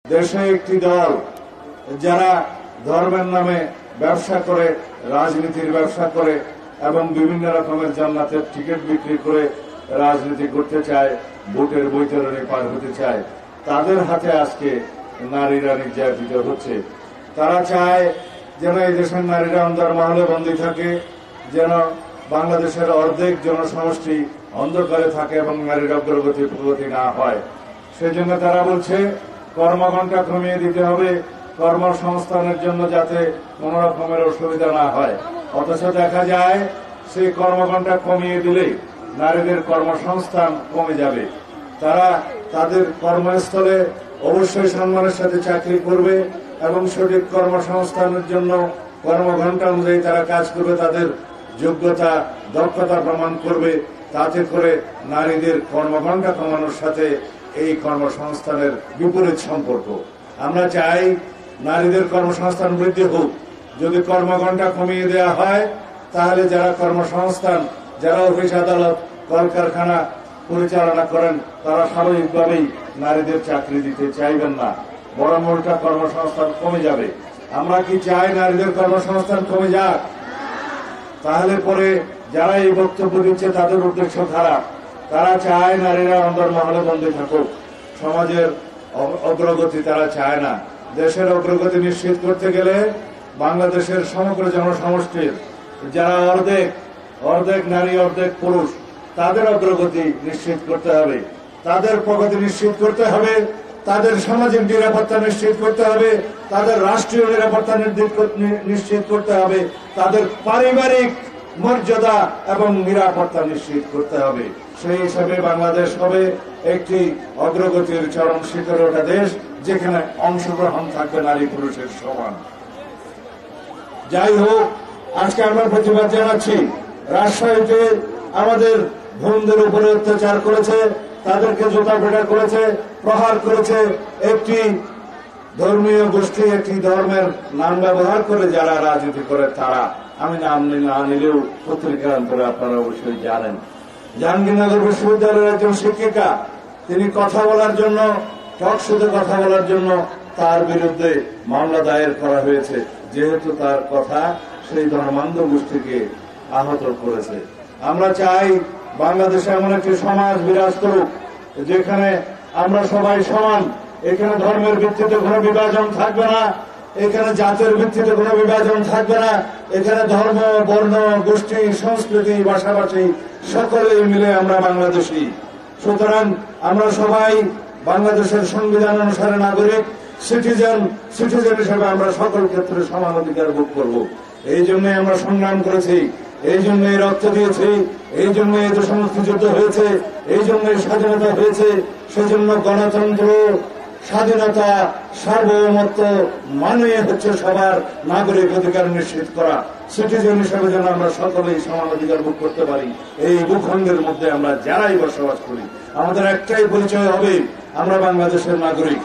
দেশে একটি দল যারা ধর্মের নামে ব্যবসা করে, রাজনীতির ব্যবসা করে এবং বিভিন্ন রকমের জান্নাতের টিকিট বিক্রি করে রাজনীতি করতে চায়, ভোটের বৈতরণী পার হতে চায়, তাদের হাতে আজকে নারীরা নির্যাতিত হচ্ছে। তারা চায় যেন এই দেশের নারীরা অন্ধকারে বন্দী থাকে, যেন বাংলাদেশের অর্ধেক জনসমষ্টি অন্ধকারে থাকে এবং নারীর অগ্রগতি প্রগতি না হয়। সেজন্য তারা বলছে কর্মঘণ্টা কমিয়ে দিতে হবে কর্মসংস্থানের জন্য, যাতে কোন রকমের অসুবিধা না হয়। অথচ দেখা যায় সেই কর্মঘণ্টা কমিয়ে দিলে নারীদের কর্মসংস্থান কমে যাবে। তারা তাদের কর্মস্থলে অবশ্যই সম্মানের সাথে চাকরি করবে এবং সঠিক কর্মসংস্থানের জন্য কর্মঘণ্টা অনুযায়ী তারা কাজ করবে, তাদের যোগ্যতা দক্ষতা প্রমাণ করবে। তাতে করে নারীদের কর্মঘণ্টা কমানোর সাথে এই কর্মসংস্থানের বিপরীত সম্পর্ক। আমরা চাই নারীদের কর্মসংস্থান বৃদ্ধি হোক। যদি কর্মঘণ্টা কমিয়ে দেওয়া হয় তাহলে যারা কর্মসংস্থান, যারা অফিস আদালত কলকারখানা পরিচালনা করেন, তারা স্বাভাবিকভাবেই নারীদের চাকরি দিতে চাইবেন না, বরং উল্টা কর্মসংস্থান কমে যাবে। আমরা কি চাই নারীদের কর্মসংস্থান কমে যাক? তাহলে পরে যারা এই বক্তব্য দিচ্ছে তাদের উদ্দেশ্য খারাপ। তারা চায় নারীরা অন্দরমহলে বন্দী থাকুক, সমাজের অগ্রগতি তারা চায় না। দেশের অগ্রগতি নিশ্চিত করতে গেলে বাংলাদেশের সমগ্র জনসমষ্টির যারা অর্ধেক নারী অর্ধেক পুরুষ, তাদের অগ্রগতি নিশ্চিত করতে হবে, তাদের প্রগতি নিশ্চিত করতে হবে, তাদের সামাজিক নিরাপত্তা নিশ্চিত করতে হবে, তাদের রাষ্ট্রীয় নিরাপত্তা নিশ্চিত করতে হবে, তাদের পারিবারিক মর্যাদা এবং নিরাপত্তা নিশ্চিত করতে হবে। সেই হিসাবে বাংলাদেশ হবে একটি অগ্রগতির চরম শিখরে ওঠা দেশ, যেখানে অংশগ্রহণ থাকবে নারী পুরুষের সমান। যাই হোক, আজকে আমরা প্রতিবাদ জানাচ্ছি। রাজশাহীতে আমাদের বোনদের উপরে অত্যাচার করেছে, তাদেরকে জুতা পেটা করেছে, প্রহার করেছে একটি ধর্মীয় গোষ্ঠী, একটি ধর্মের নাম ব্যবহার করে যারা রাজনীতি করে তারা। আমি নাম না নিলেও পত্রিকার অন্তরে আপনারা অবশ্যই জানেন। জাহাঙ্গীরনগর বিশ্ববিদ্যালয়ের একজন শিক্ষিকা, তিনি কথা বলার জন্য, টকশোতে কথা বলার জন্য তার বিরুদ্ধে মামলা দায়ের করা হয়েছে, যেহেতু তার কথা সেই ধর্মান্ধ গোষ্ঠীকে আহত করেছে। আমরা চাই বাংলাদেশে এমন একটি সমাজ বিরাজ করুক যেখানে আমরা সবাই সমান। এখানে ধর্মের ভিত্তিতে কোনো বিভাজন থাকবে না, এখানে জাতের ভিত্তিতে কোনো বিভাজন থাকবে না, এখানে ধর্ম, বর্ণ, গোষ্ঠী, সংস্কৃতি, ভাষাভাষী সকলেই মিলে আমরা বাংলাদেশী। সুতরাং আমরা সবাই বাংলাদেশের সংবিধান অনুসারে নাগরিক, সিটিজেন হিসেবে আমরা সকল ক্ষেত্রে সমান অধিকার ভোগ করব। এই জন্যই আমরা সংগ্রাম করেছি, এই জন্যই রক্ত দিয়েছি, এই জন্যই এত সমস্ত যুদ্ধ হয়েছে, এই জন্যই স্বাধীনতা হয়েছে। সেজন্য গণতন্ত্র, স্বাধীনতা, সার্বভৌমত্ব মানে হচ্ছে সবার নাগরিক অধিকার নিশ্চিত করা। সিটিজেন হিসেবে যেন আমরা সকলেই সমান অধিকার ভোগ করতে পারি। এই ভূখণ্ডের মধ্যে আমরা যারাই বসবাস করি, আমাদের একটাই পরিচয় হবে, আমরা বাংলাদেশের নাগরিক।